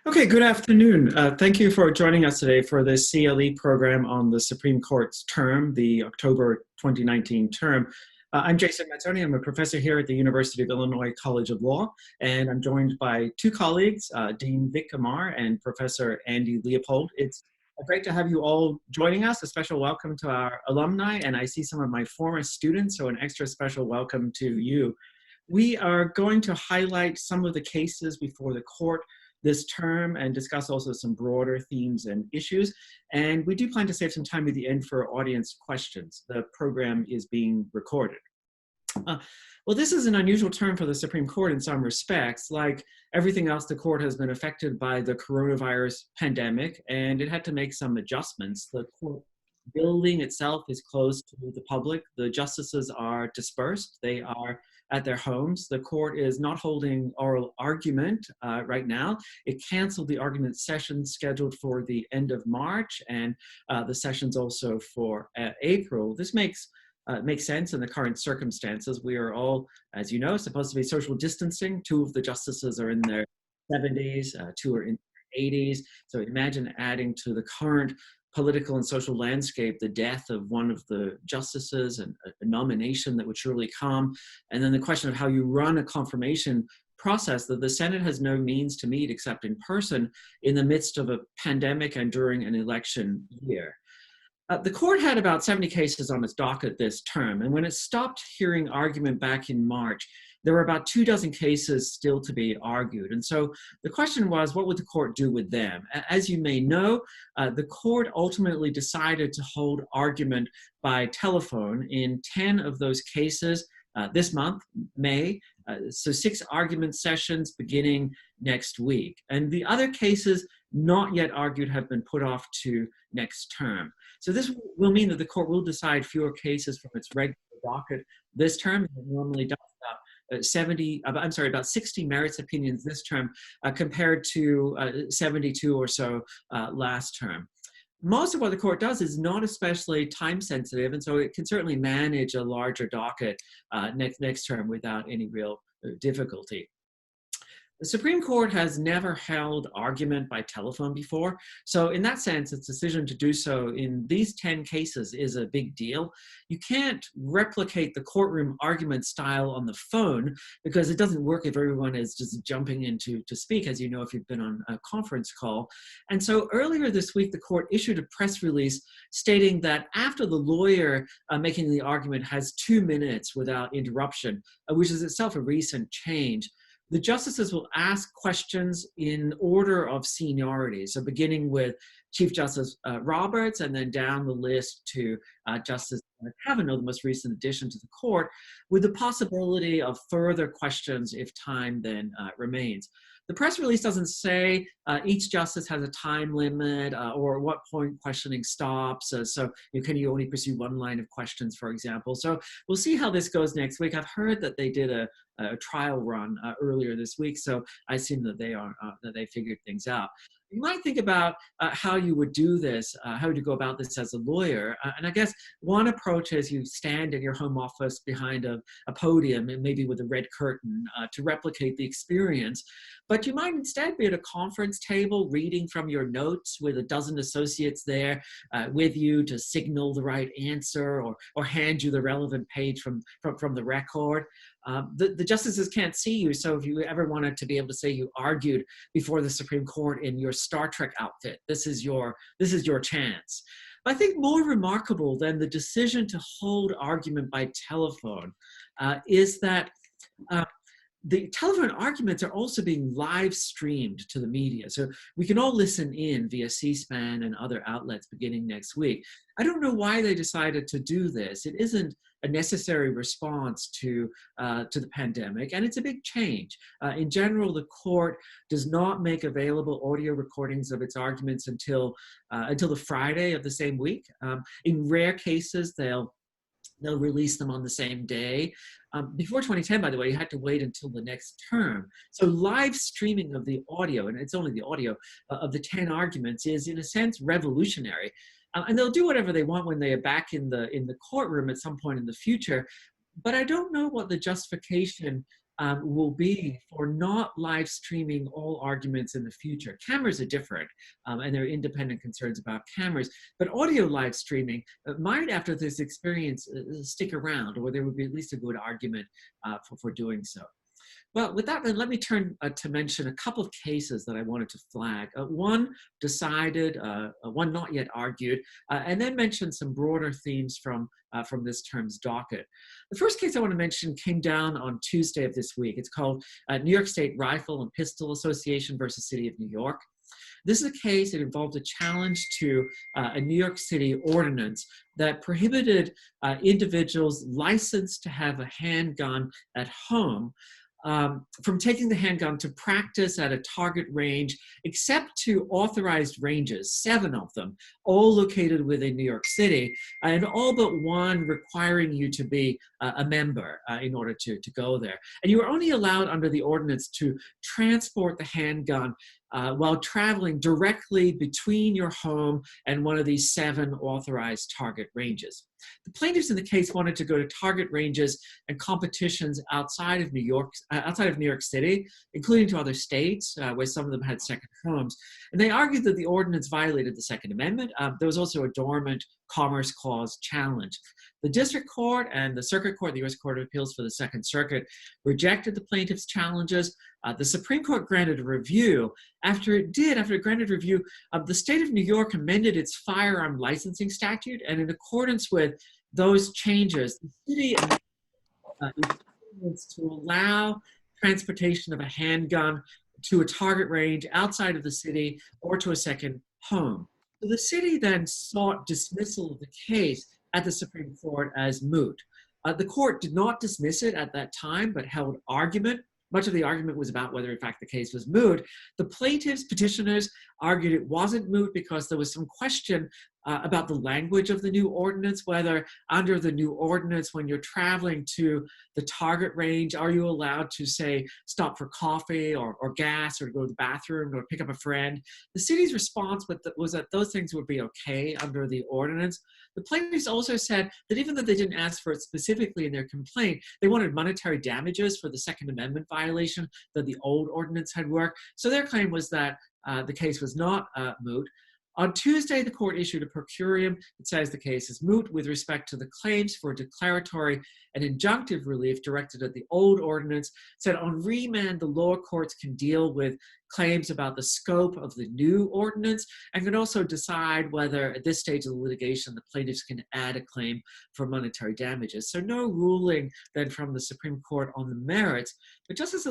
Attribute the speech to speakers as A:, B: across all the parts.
A: Okay, good afternoon. Thank you for joining us today for this CLE program on the Supreme Court's term, the October 2019 term. I'm Jason Mazzoni. I'm a professor here at the University of Illinois College of Law, and I'm joined by two colleagues, Dean Vic Amar and Professor Andy Leopold. It's great to have you all joining us. A special welcome to our alumni, and I see some of my former students, so an extra special welcome to you. We are going to highlight some of the cases before the court this term and discuss also some broader themes and issues. And we do plan to save some time at the end for audience questions. The program is being recorded. Well, this is an unusual term for the Supreme Court in some respects. Like everything else, the court has been affected by the coronavirus pandemic, and it had to make some adjustments. The court building itself is closed to the public. The justices are dispersed. They are at their homes. The court is not holding oral argument right now. It canceled the argument session scheduled for the end of March and the sessions also for April. This makes sense in the current circumstances. We are all, as you know, supposed to be social distancing. Two of the justices are in their 70s, two are in their 80s. So imagine adding to the current political and social landscape the death of one of the justices and a nomination that would surely come. And then the question of how you run a confirmation process that the Senate has no means to meet except in person in the midst of a pandemic and during an election year. The court had about 70 cases on its docket this term, and when it stopped hearing argument back in March, there were about 24 cases still to be argued. And so the question was, what would the court do with them? As you may know, the court ultimately decided to hold argument by telephone in 10 of those cases this month, May. So 6 argument sessions beginning next week. And the other cases not yet argued have been put off to next term. So this will mean that the court will decide fewer cases from its regular docket this term than it normally does. About 60 merits opinions this term compared to 72 or so last term. Most of what the court does is not especially time sensitive, and so it can certainly manage a larger docket next term without any real difficulty. The Supreme Court has never held argument by telephone before, so in that sense, its decision to do so in these 10 cases is a big deal. You can't replicate the courtroom argument style on the phone because it doesn't work if everyone is just jumping in to speak, as you know if you've been on a conference call. And so earlier this week, the court issued a press release stating that after the lawyer making the argument has 2 minutes without interruption, which is itself a recent change, the justices will ask questions in order of seniority. So beginning with Chief Justice Roberts and then down the list to Justice Kavanaugh, the most recent addition to the court, with the possibility of further questions if time then remains. The press release doesn't say each justice has a time limit or at what point questioning stops. So can you only pursue one line of questions, for example. So we'll see how this goes next week. I've heard that they did a trial run earlier this week, so I assume that they figured things out. You might think about how you would do this, how would you go about this as a lawyer? And I guess one approach is you stand in your home office behind a podium and maybe with a red curtain to replicate the experience. But you might instead be at a conference table reading from your notes with a dozen associates there with you to signal the right answer or hand you the relevant page from the record. The justices can't see you, so if you ever wanted to be able to say you argued before the Supreme Court in your Star Trek outfit, this is your chance. But I think more remarkable than the decision to hold argument by telephone is that the telephone arguments are also being live streamed to the media. So we can all listen in via C-SPAN and other outlets beginning next week. I don't know why they decided to do this. It isn't a necessary response to the pandemic, and it's a big change. In general, the court does not make available audio recordings of its arguments until the Friday of the same week. In rare cases, they'll release them on the same day. Before 2010, by the way, you had to wait until the next term. So live streaming of the audio, and it's only the audio, of the 10 arguments is in a sense revolutionary. And they'll do whatever they want when they are back in the courtroom at some point in the future. But I don't know what the justification will be for not live streaming all arguments in the future. Cameras are different, and there are independent concerns about cameras, but audio live streaming might, after this experience, stick around, or there would be at least a good argument for doing so. Well, with that, then let me turn to mention a couple of cases that I wanted to flag. One decided, one not yet argued, and then mention some broader themes from this term's docket. The first case I want to mention came down on Tuesday of this week. It's called New York State Rifle and Pistol Association versus City of New York. This is a case that involved a challenge to a New York City ordinance that prohibited individuals licensed to have a handgun at home from taking the handgun to practice at a target range, except to authorized ranges, 7 of them, all located within New York City, and all but one requiring you to be a member in order to go there. And you were only allowed under the ordinance to transport the handgun while traveling directly between your home and one of these 7 authorized target ranges. The plaintiffs in the case wanted to go to target ranges and competitions outside of New York City, including to other states where some of them had second homes. And they argued that the ordinance violated the Second Amendment. There was also a dormant Commerce Clause challenge. The District Court and the Circuit Court, the U.S. Court of Appeals for the Second Circuit, rejected the plaintiffs' challenges. The Supreme Court granted a review. After it granted review, the state of New York amended its firearm licensing statute, and in accordance with those changes, the city is to allow transportation of a handgun to a target range outside of the city or to a second home. So the city then sought dismissal of the case at the Supreme Court as moot. The court did not dismiss it at that time, but held argument. Much of the argument was about whether, in fact, the case was moot. The plaintiffs, petitioners, argued it wasn't moot because there was some question about the language of the new ordinance, whether under the new ordinance, when you're traveling to the target range, are you allowed to, say, stop for coffee or gas or to go to the bathroom or pick up a friend? The city's response was that those things would be okay under the ordinance. The plaintiffs also said that even though they didn't ask for it specifically in their complaint, they wanted monetary damages for the Second Amendment violation that the old ordinance had worked. So their claim was that the case was not moot. On Tuesday, the court issued a per curiam. It says the case is moot with respect to the claims for declaratory and injunctive relief directed at the old ordinance. It said on remand, the lower courts can deal with claims about the scope of the new ordinance and can also decide whether at this stage of the litigation, the plaintiffs can add a claim for monetary damages. So no ruling then from the Supreme Court on the merits, but Justice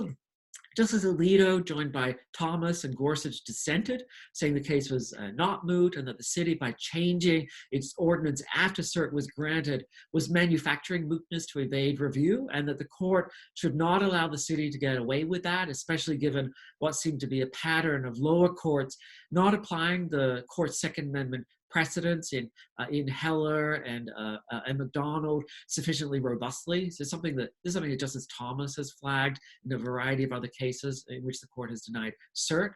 A: Alito, joined by Thomas and Gorsuch, dissented, saying the case was not moot and that the city, by changing its ordinance after cert was granted, was manufacturing mootness to evade review, and that the court should not allow the city to get away with that, especially given what seemed to be a pattern of lower courts not applying the court's Second Amendment precedents in Heller and McDonald sufficiently robustly. So this is something that Justice Thomas has flagged in a variety of other cases in which the court has denied cert.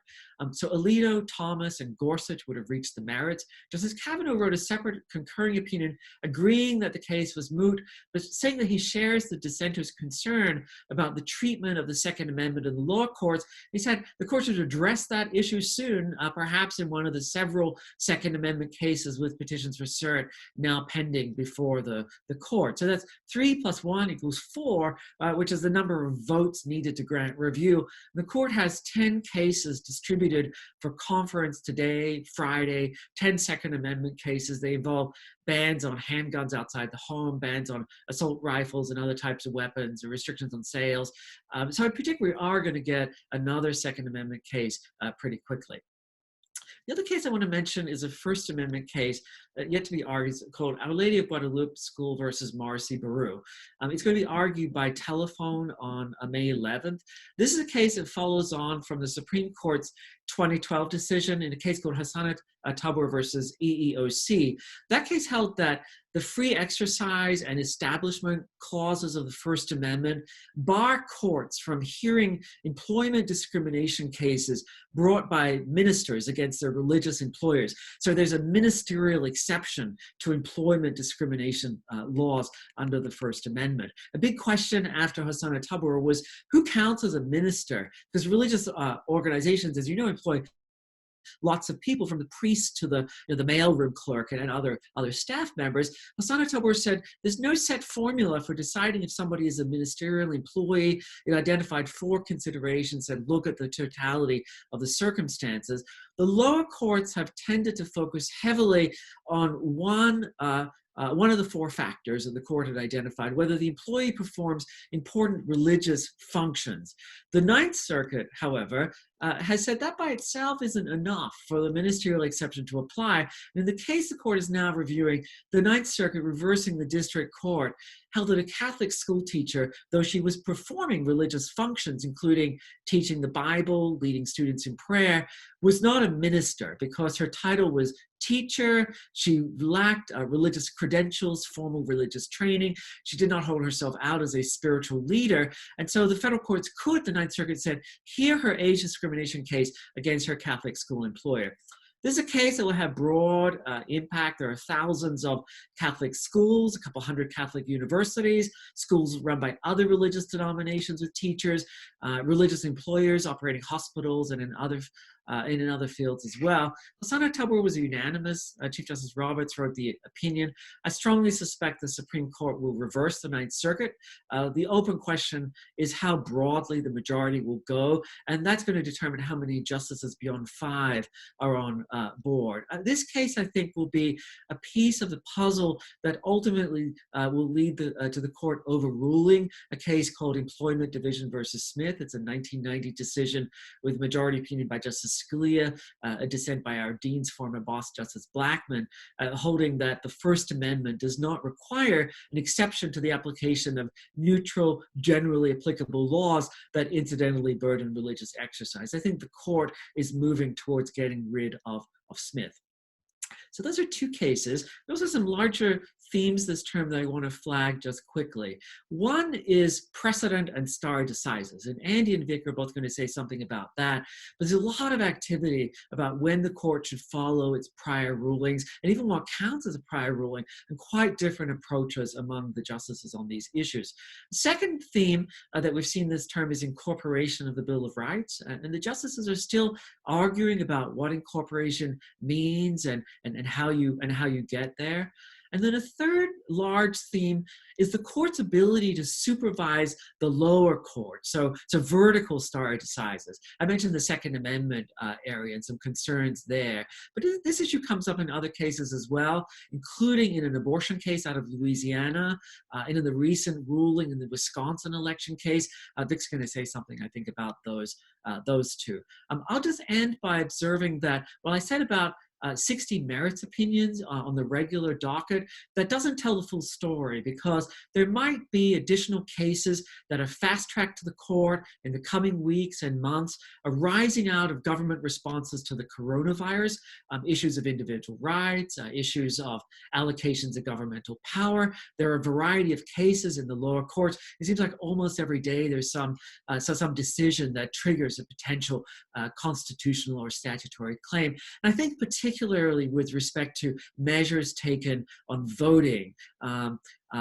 A: So Alito, Thomas, and Gorsuch would have reached the merits. Justice Kavanaugh wrote a separate concurring opinion agreeing that the case was moot, but saying that he shares the dissenters' concern about the treatment of the Second Amendment in the lower courts. He said the court should address that issue soon, perhaps in one of the several Second Amendment cases with petitions for cert now pending before the court. So that's 3 + 1 = 4, which is the number of votes needed to grant review. The court has 10 cases distributed for conference today, Friday, 10 Second Amendment cases. They involve bans on handguns outside the home, bans on assault rifles and other types of weapons, or restrictions on sales. So in particular, we are going to get another Second Amendment case pretty quickly. The other case I want to mention is a First Amendment case yet to be argued, called Our Lady of Guadalupe School versus Marcy Baru. It's going to be argued by telephone on May 11th. This is a case that follows on from the Supreme Court's 2012 decision in a case called Hassanat Tubber versus EEOC. That case held that the free exercise and establishment clauses of the First Amendment bar courts from hearing employment discrimination cases brought by ministers against their religious employers. So there's a ministerial exception to employment discrimination laws under the First Amendment. A big question after Hosanna Tubber was who counts as a minister? Because religious organizations, as you know, employ lots of people, from the priest to the the mailroom clerk and other staff members. Hosanna Tubber said there's no set formula for deciding if somebody is a ministerial employee. It identified 4 considerations and look at the totality of the circumstances. The lower courts have tended to focus heavily on one of the 4 factors that the court had identified, whether the employee performs important religious functions. The Ninth Circuit, however, has said that by itself isn't enough for the ministerial exception to apply. And in the case the court is now reviewing, the Ninth Circuit, reversing the district court, held that a Catholic school teacher, though she was performing religious functions, including teaching the Bible, leading students in prayer, was not a minister because her title was teacher. She lacked religious credentials, formal religious training. She did not hold herself out as a spiritual leader. And so the federal courts could, the Ninth Circuit said, hear her age discrimination case against her Catholic school employer. This is a case that will have broad impact. There are thousands of Catholic schools, a couple hundred Catholic universities, schools run by other religious denominations with teachers, religious employers operating hospitals and in other fields as well. Hosanna Tubber was unanimous. Chief Justice Roberts wrote the opinion. I strongly suspect the Supreme Court will reverse the Ninth Circuit. The open question is how broadly the majority will go, and that's going to determine how many justices beyond 5 are on board. This case, I think, will be a piece of the puzzle that ultimately will lead to the court overruling a case called Employment Division versus Smith. It's a 1990 decision with majority opinion by Justice Scalia, a dissent by our dean's former boss, Justice Blackmun, holding that the First Amendment does not require an exception to the application of neutral, generally applicable laws that incidentally burden religious exercise. I think the court is moving towards getting rid of Smith. So those are 2 cases. Those are some larger themes this term that I want to flag just quickly. One is precedent and stare decisis. And Andy and Vic are both going to say something about that. But there's a lot of activity about when the court should follow its prior rulings and even what counts as a prior ruling, and quite different approaches among the justices on these issues. The second theme that we've seen this term is incorporation of the Bill of Rights. And the justices are still arguing about what incorporation means and how you get there. And then a third large theme is the court's ability to supervise the lower court. So vertical stare decisis. I mentioned the Second Amendment area and some concerns there, but this issue comes up in other cases as well, including in an abortion case out of Louisiana, and in the recent ruling in the Wisconsin election case. Vic's going to say something, I think, about those 2. I'll just end by observing that while I said about 60 merits opinions on the regular docket, that doesn't tell the full story, because there might be additional cases that are fast-tracked to the court in the coming weeks and months arising out of government responses to the coronavirus, issues of individual rights, issues of allocations of governmental power. There are a variety of cases in the lower courts. It seems like almost every day there's some decision that triggers a potential constitutional or statutory claim. And I think particularly with respect to measures taken on voting,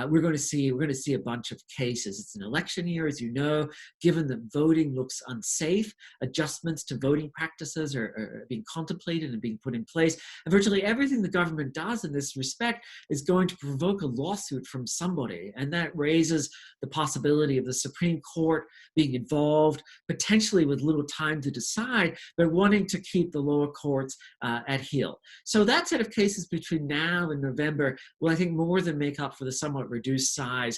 A: we're going to see a bunch of cases. It's an election year, as you know. Given that voting looks unsafe, adjustments to voting practices are being contemplated and being put in place. And virtually everything the government does in this respect is going to provoke a lawsuit from somebody. And that raises the possibility of the Supreme Court being involved, potentially with little time to decide, but wanting to keep the lower courts at heel. So that set of cases between now and November will, I think, more than make up for the somewhat reduced size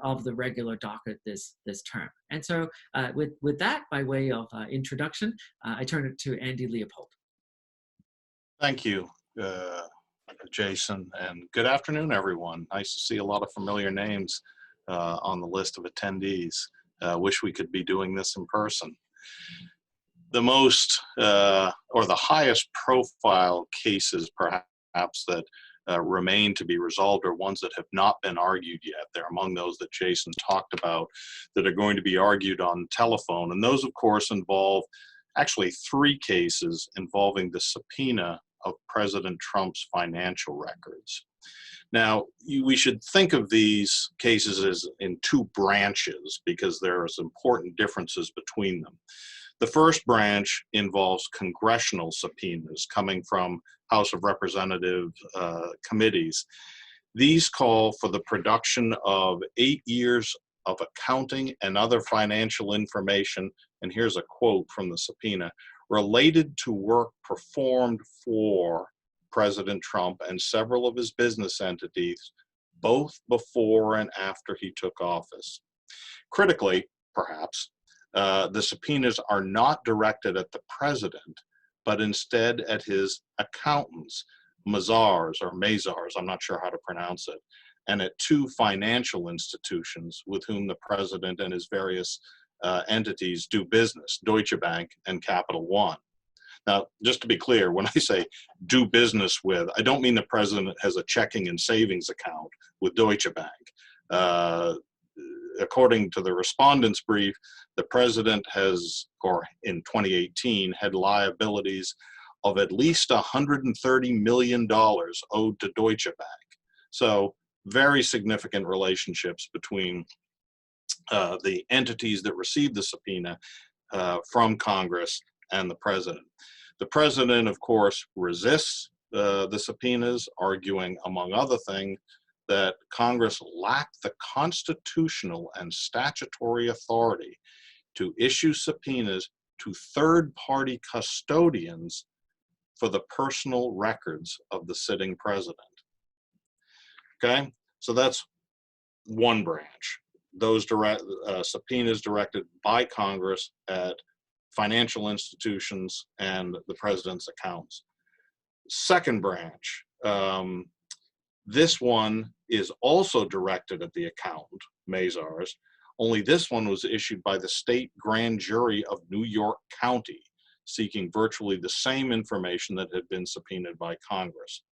A: of the regular docket this term. And so with that, by way of introduction, I turn it to Andy Leopold.
B: Thank you, Jason, and good afternoon, everyone. Nice to see a lot of familiar names on the list of attendees. Wish we could be doing this in person. the most or the highest profile cases perhaps that remain to be resolved are ones that have not been argued yet. They're among those that Jason talked about that are going to be argued on telephone. And those, of course, involve actually 3 cases involving the subpoena of President Trump's financial records. Now, we should think of these cases as in 2 branches because there's important differences between them. The first branch involves congressional subpoenas coming from House of Representatives committees. These call for the production of 8 years of accounting and other financial information, and here's a quote from the subpoena, related to work performed for President Trump and several of his business entities, both before and after he took office. Critically, perhaps, the subpoenas are not directed at the president, but instead at his accountants, Mazars, I'm not sure how to pronounce it, and at 2 financial institutions with whom the president and his various entities do business, Deutsche Bank and Capital One. Now, just to be clear, when I say do business with, I don't mean the president has a checking and savings account with Deutsche Bank. According to the respondent's brief, the president has, or in 2018, had liabilities of at least $130 million owed to Deutsche Bank. So very significant relationships between the entities that received the subpoena from Congress and the president. The president, of course, resists the subpoenas, arguing, among other things, that Congress lacked the constitutional and statutory authority to issue subpoenas to third-party custodians for the personal records of the sitting president. Okay, so that's one branch. Those subpoenas directed by Congress at financial institutions and the president's accounts. Second branch, this one is also directed at the accountant, Mazars, only this one was issued by the state grand jury of New York County, seeking virtually the same information that had been subpoenaed by Congress.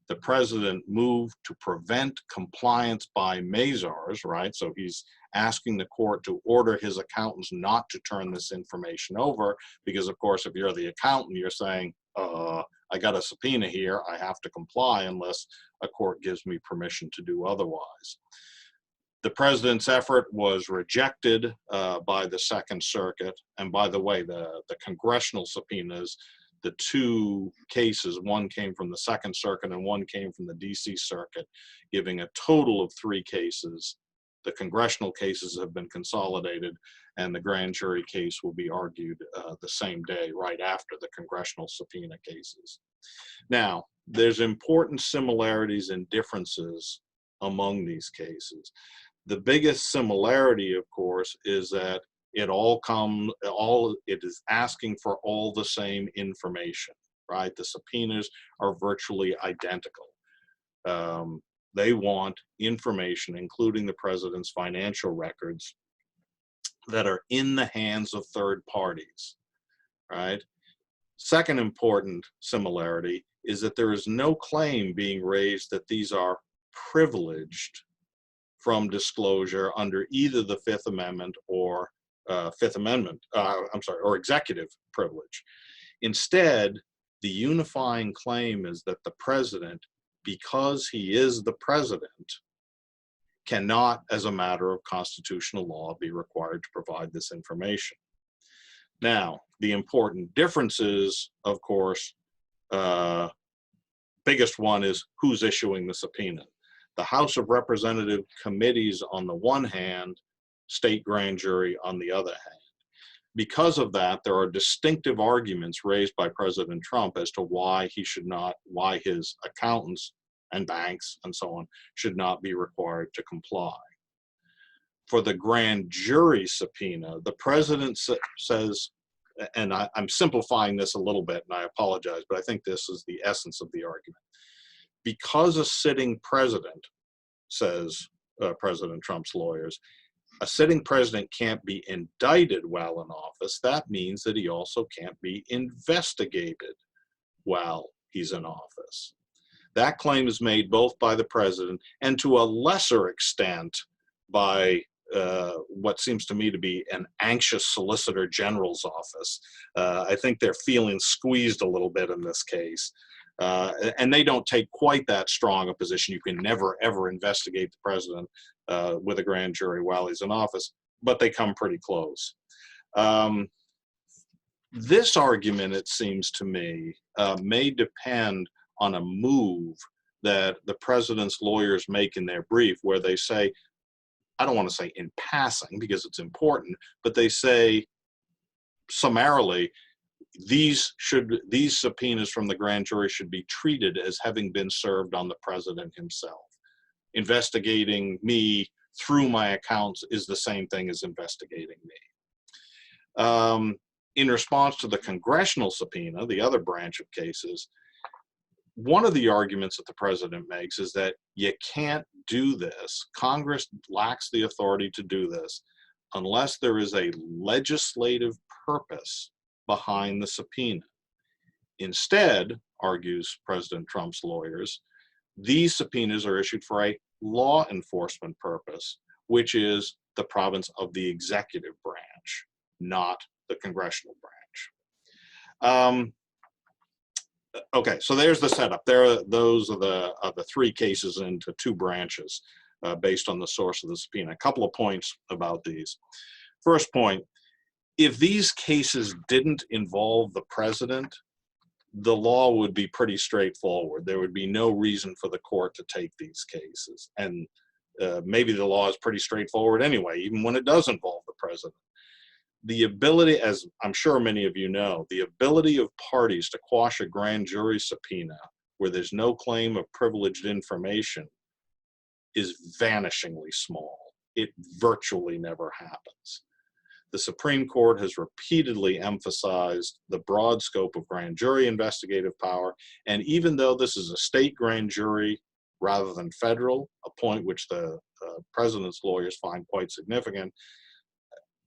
B: The president moved to prevent compliance by Mazars, right? So he's asking the court to order his accountants not to turn this information over, because of course, if you're the accountant, you're saying, I got a subpoena here, I have to comply unless a court gives me permission to do otherwise. The president's effort was rejected by the Second Circuit. And by the way, the congressional subpoenas, the 2 cases, one came from the Second Circuit and one came from the DC Circuit, giving a total of 3 cases. The congressional cases have been consolidated, and the grand jury case will be argued the same day, right after the congressional subpoena cases. Now, there's important similarities and differences among these cases. The biggest similarity, of course, is that it is asking for all the same information, right? The subpoenas are virtually identical. They want information, including the president's financial records, that are in the hands of third parties, right? Second important similarity is that there is no claim being raised that these are privileged from disclosure under either the Fifth Amendment or or executive privilege. Instead, the unifying claim is that the president, because he is the president, cannot, as a matter of constitutional law, be required to provide this information. Now, the important differences, of course, biggest one is who's issuing the subpoena. The House of Representatives committees on the one hand, state grand jury on the other hand. Because of that, there are distinctive arguments raised by President Trump as to why why his accountants and banks and so on should not be required to comply. For the grand jury subpoena, the president says, and I'm simplifying this a little bit, and I apologize, but I think this is the essence of the argument. Because a sitting president, says President Trump's lawyers, a sitting president can't be indicted while in office, that means that he also can't be investigated while he's in office. That claim is made both by the president and to a lesser extent by what seems to me to be an anxious Solicitor General's office. I think they're feeling squeezed a little bit in this case. And they don't take quite that strong a position. You can never, ever investigate the president with a grand jury while he's in office, but they come pretty close. This argument, it seems to me, may depend on a move that the president's lawyers make in their brief where they say, I don't want to say in passing because it's important, but they say summarily, these subpoenas from the grand jury should be treated as having been served on the president himself. Investigating me through my accounts is the same thing as investigating me. In response to the congressional subpoena, the other branch of cases, one of the arguments that the president makes is that you can't do this. Congress lacks the authority to do this unless there is a legislative purpose behind the subpoena. Instead, argues President Trump's lawyers, these subpoenas are issued for a law enforcement purpose, which is the province of the executive branch, not the congressional branch. Okay, so there's the setup. Those are the three cases into two branches based on the source of the subpoena. A couple of points about these. First point, if these cases didn't involve the president, the law would be pretty straightforward. There would be no reason for the court to take these cases. And maybe the law is pretty straightforward anyway, even when it does involve the president. The ability, as I'm sure many of you know, the ability of parties to quash a grand jury subpoena where there's no claim of privileged information is vanishingly small. It virtually never happens. The Supreme Court has repeatedly emphasized the broad scope of grand jury investigative power, and even though this is a state grand jury rather than federal, a point which the president's lawyers find quite significant,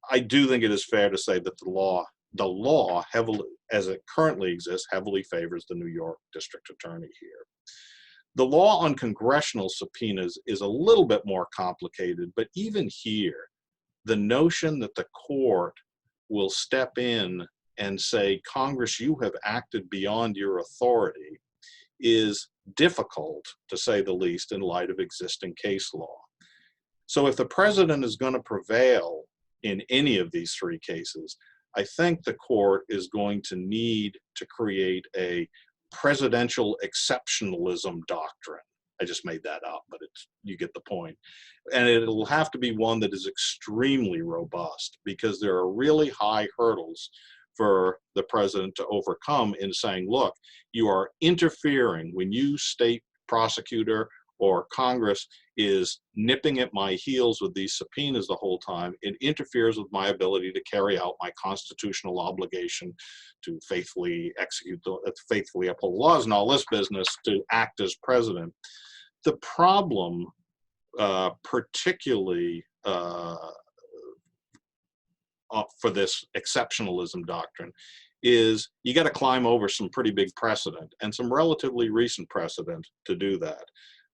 B: I do think it is fair to say that the law heavily, as it currently exists, heavily favors the New York district attorney here. The law on congressional subpoenas is a little bit more complicated, but even here, the notion that the court will step in and say, Congress, you have acted beyond your authority, is difficult, to say the least, in light of existing case law. So if the president is going to prevail in any of these three cases, I think the court is going to need to create a presidential exceptionalism doctrine. I just made that up, but you get the point. And it'll have to be one that is extremely robust because there are really high hurdles for the president to overcome in saying, look, you are interfering when you, state prosecutor or Congress, is nipping at my heels with these subpoenas the whole time. It interferes with my ability to carry out my constitutional obligation to faithfully uphold laws and all this business, to act as president. The problem, particularly for this exceptionalism doctrine, is you got to climb over some pretty big precedent and some relatively recent precedent to do that.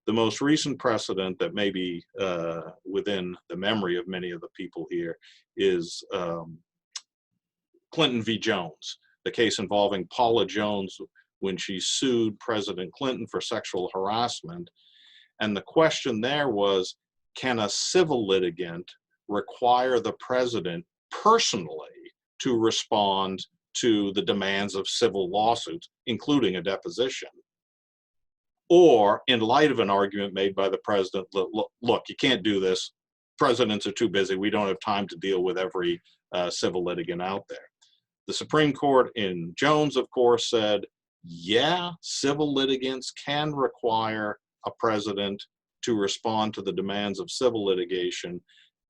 B: The most recent precedent that may be within the memory of many of the people here is Clinton v. Jones, the case involving Paula Jones when she sued President Clinton for sexual harassment. And the question there was, can a civil litigant require the president personally to respond to the demands of civil lawsuits, including a deposition? Or, in light of an argument made by the president, look, you can't do this. Presidents are too busy. We don't have time to deal with every civil litigant out there. The Supreme Court in Jones, of course, said, yeah, civil litigants can require a president to respond to the demands of civil litigation,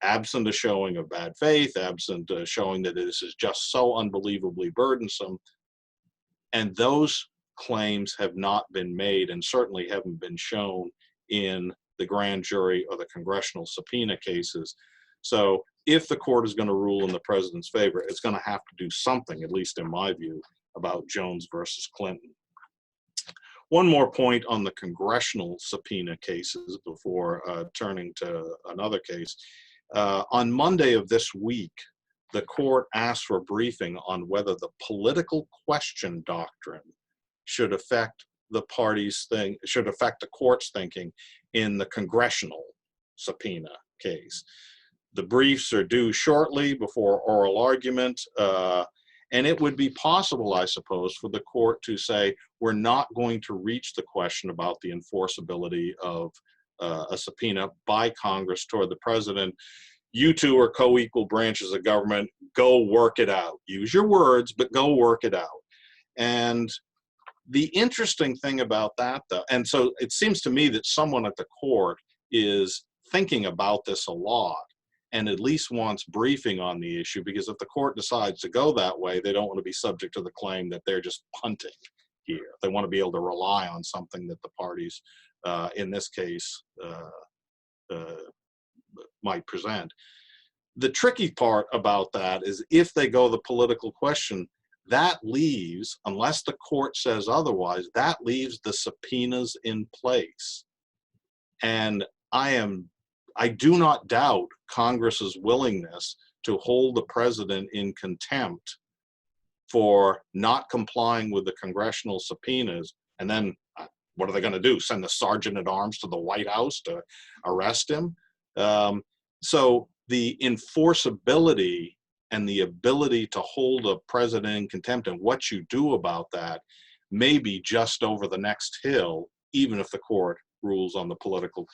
B: absent a showing of bad faith, absent a showing that this is just so unbelievably burdensome. And those claims have not been made and certainly haven't been shown in the grand jury or the congressional subpoena cases. So if the court is going to rule in the president's favor, it's going to have to do something, at least in my view, about Jones versus Clinton. One more point on the congressional subpoena cases before turning to another case. On Monday of this week, the court asked for a briefing on whether the political question doctrine should affect the court's thinking in the congressional subpoena case. The briefs are due shortly before oral argument, and it would be possible, I suppose, for the court to say, we're not going to reach the question about the enforceability of a subpoena by Congress toward the president. You two are co-equal branches of government. Go work it out. Use your words, but go work it out. And the interesting thing about that, though, and so it seems to me that someone at the court is thinking about this a lot and at least wants briefing on the issue, because if the court decides to go that way, they don't want to be subject to the claim that they're just punting here. They want to be able to rely on something that the parties, in this case, might present. The tricky part about that is if they go the political question, that leaves, unless the court says otherwise, that leaves the subpoenas in place. And I do not doubt Congress's willingness to hold the president in contempt for not complying with the congressional subpoenas. And then what are they going to do? Send the sergeant at arms to the White House to arrest him? So the enforceability and the ability to hold a president in contempt and what you do about that may be just over the next hill, even if the court rules on the political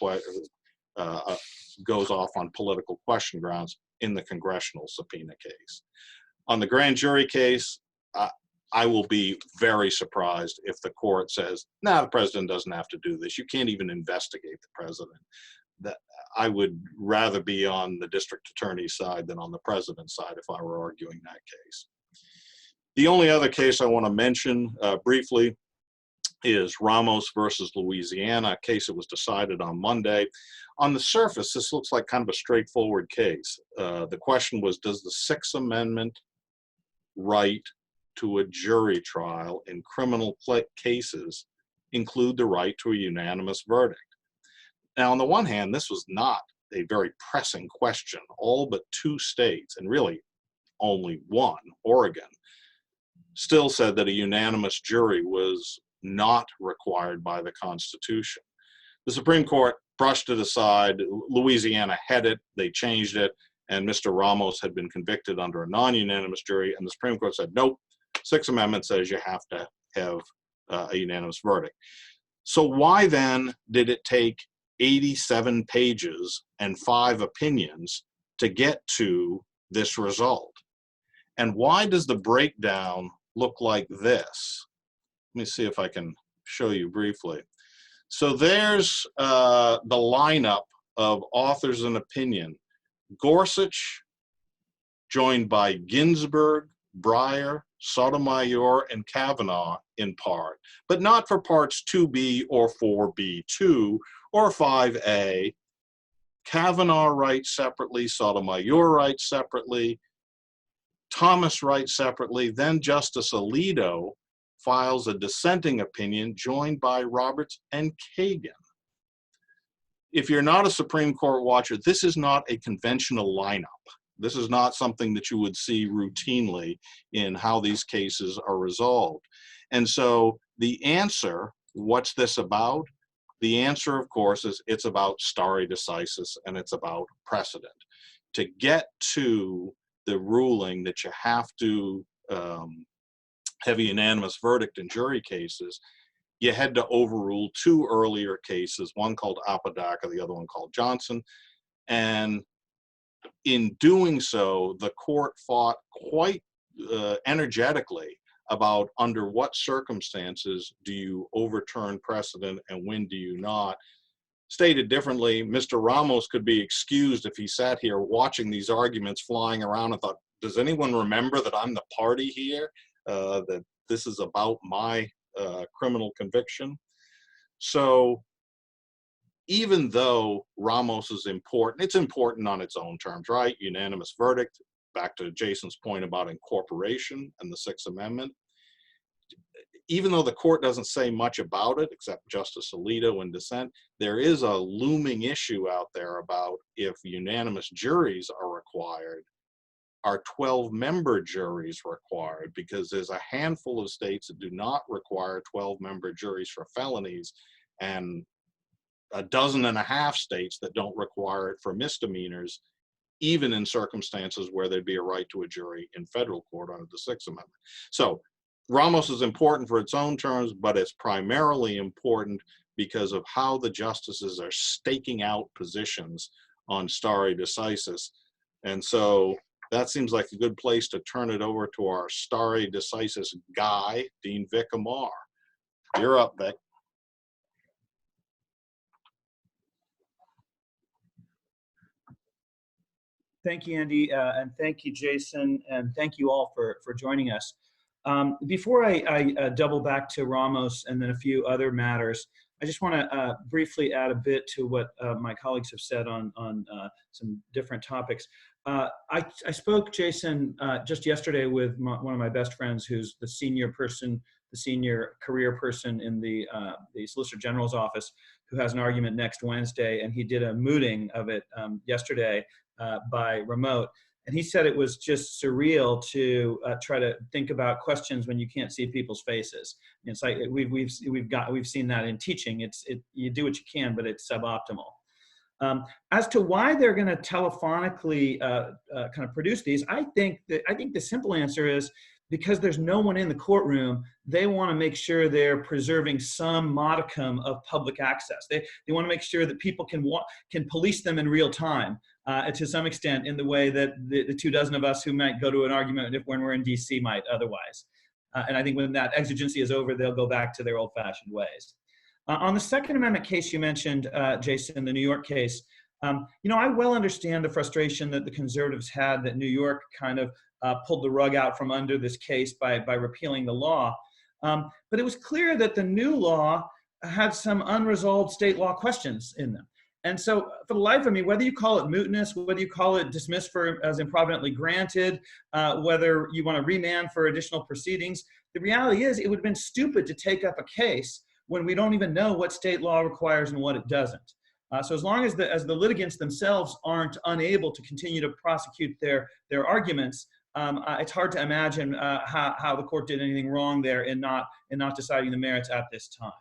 B: goes off on political question grounds in the congressional subpoena case. On the grand jury case, I will be very surprised if the court says, no, the president doesn't have to do this. You can't even investigate the president. That I would rather be on the district attorney's side than on the president's side if I were arguing that case. The only other case I want to mention briefly is Ramos versus Louisiana, a case that was decided on Monday. On the surface, this looks like kind of a straightforward case. The question was, does the Sixth Amendment right to a jury trial in criminal cases include the right to a unanimous verdict? Now, on the one hand, this was not a very pressing question. All but 2 states, and really only one, Oregon, still said that a unanimous jury was not required by the Constitution. The Supreme Court brushed it aside. Louisiana had it, they changed it, and Mr. Ramos had been convicted under a non-unanimous jury, and the Supreme Court said, nope, Sixth Amendment says you have to have a unanimous verdict. So why then did it take 87 pages and 5 opinions to get to this result? And why does the breakdown look like this? Let me see if I can show you briefly. So there's the lineup of authors and opinion. Gorsuch, joined by Ginsburg, Breyer, Sotomayor, and Kavanaugh in part, but not for parts 2B or 4B2 or 5A. Kavanaugh writes separately, Sotomayor writes separately, Thomas writes separately, then Justice Alito files a dissenting opinion joined by Roberts and Kagan. If you're not a Supreme Court watcher, this is not a conventional lineup. This is not something that you would see routinely in how these cases are resolved. And so the answer, what's this about? The answer, of course, is it's about stare decisis and it's about precedent. To get to the ruling that you have to have a unanimous verdict in jury cases, you had to overrule 2 earlier cases, one called Apodaca, the other one called Johnson. And in doing so, the court fought quite energetically about under what circumstances do you overturn precedent and when do you not. Stated differently, Mr. Ramos could be excused if he sat here watching these arguments flying around and thought, does anyone remember that I'm the party here, that this is about my criminal conviction? So even though Ramos is important, it's important on its own terms, right? Unanimous verdict, back to Jason's point about incorporation and the Sixth Amendment. Even though the court doesn't say much about it, except Justice Alito in dissent, there is a looming issue out there about if unanimous juries are required, are 12-member juries required? Because there's a handful of states that do not require 12-member juries for felonies, and a dozen and a half states that don't require it for misdemeanors, even in circumstances where there'd be a right to a jury in federal court under the Sixth Amendment. So Ramos is important for its own terms, but it's primarily important because of how the justices are staking out positions on stare decisis. And so that seems like a good place to turn it over to our stare decisis guy, Dean Vic Amar. You're up, Vic.
C: Thank you, Andy, and thank you, Jason, and thank you all for joining us. Before I double back to Ramos and then a few other matters, I just want to briefly add a bit to what my colleagues have said on some different topics. I spoke, Jason, just yesterday with one of my best friends who's the senior career person in the Solicitor General's office, who has an argument next Wednesday, and he did a mooting of it yesterday by remote. And he said it was just surreal to try to think about questions when you can't see people's faces. And it's like we've seen that in teaching. You do what you can, but it's suboptimal. As to why they're going to telephonically kind of produce these, I think the simple answer is because there's no one in the courtroom. They want to make sure they're preserving some modicum of public access. They want to make sure that people can police them in real time. To some extent, in the way that the 24 of us who might go to an argument when we're in DC might otherwise. And I think when that exigency is over, they'll go back to their old-fashioned ways. On the Second Amendment case you mentioned, Jason, the New York case, I well understand the frustration that the conservatives had that New York kind of pulled the rug out from under this case by repealing the law. But it was clear that the new law had some unresolved state law questions in them. And so for the life of me, whether you call it mootness, whether you call it dismissed as improvidently granted, whether you want to remand for additional proceedings, the reality is it would have been stupid to take up a case when we don't even know what state law requires and what it doesn't. So as long as the litigants themselves aren't unable to continue to prosecute their arguments, it's hard to imagine how the court did anything wrong there in not deciding the merits at this time.